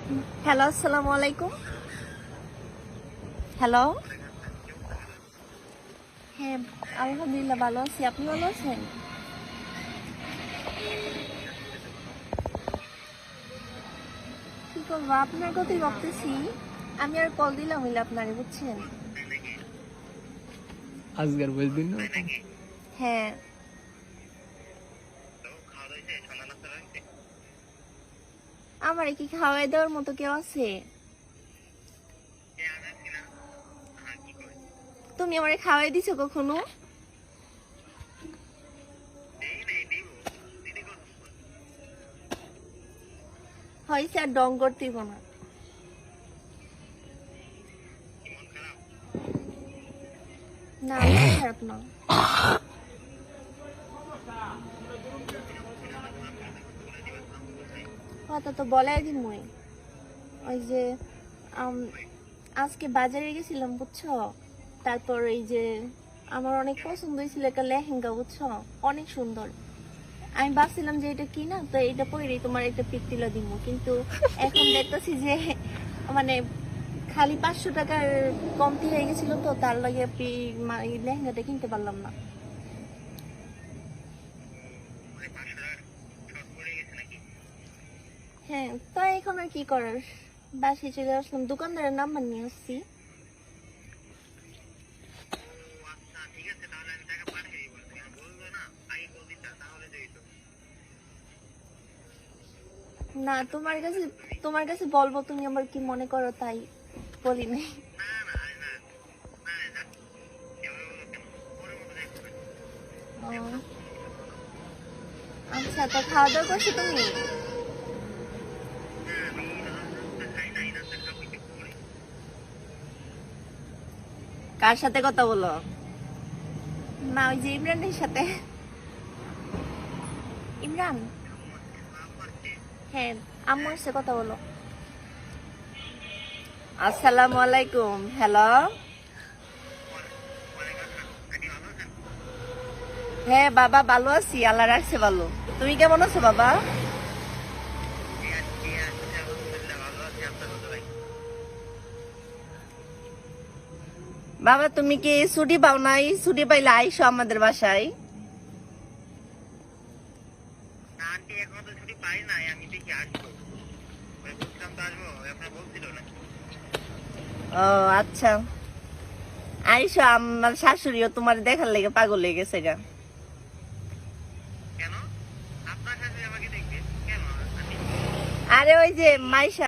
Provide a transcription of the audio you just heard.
Hello, আসসালামু আলাইকুম। Hello. হ্যাঁ, আলহামদুলিল্লাহ ভালো আছি। আপনি ভালো আছেন? কি করবো, আপনার কথাই ভাবতেছি। আমি আর কল দিলাম হইলে আপনারে, বুঝছেন? আজকের বই দিন না হ্যাঁ। আমার কি খাওয়াই দেওয়ার মতো কেউ আছে? তুমি আমারে খাওয়াই দিছো কখনো? হয়েছে, আর ডং করতেই না। না, মন খারাপ না। কথা তো বলাই দিমই। ওই যে আম, আজকে বাজারে গেছিলাম, বুঝছো? তারপর এই যে আমার অনেক পছন্দ হয়েছিল একটা লেহেঙ্গা, বুঝছো? অনেক সুন্দর। আমি ভাবছিলাম যে এটা কি না, তো এটা পরেই তোমার একটা পিক তুলে দিব, কিন্তু এখন দেখতেছি যে মানে খালি 500 টাকার কমতি হয়ে গেছিল, তো তার লাগে এই লেহেঙ্গাটা কিনতে পারলাম না। হ্যাঁ, তো এখন আর কি করার, বাসায় চলে আসলাম, দোকানদারের নাম্বার নিয়ে আসছি। না, তোমার কাছে বলবো, তুমি আমার কি মনে করো তাই বলি নাই। ও, আচ্ছা, তো খাওয়া দাওয়া করছো তুমি? কার সাথে কথা বলো? না, ওই যে ইমরানের সাথে। ইমরান। হ্যাঁ, আম্মুর সাথে কথা বলো। আসসালামু আলাইকুম। হ্যালো। হ্যাঁ বাবা, ভালো আছি, আল্লাহ রাখছে ভালো। তুমি কেমন আছো বাবা? বাবা, তুমি কি ছুটি পাও নাই? ছুটি পাইলে আইসো আমাদের বাসায়। ও আচ্ছা, আইসো। আমার শাশুড়িও তোমার দেখার লেগে পাগল হয়ে গেছে গা। আরে ওই যে মাইশা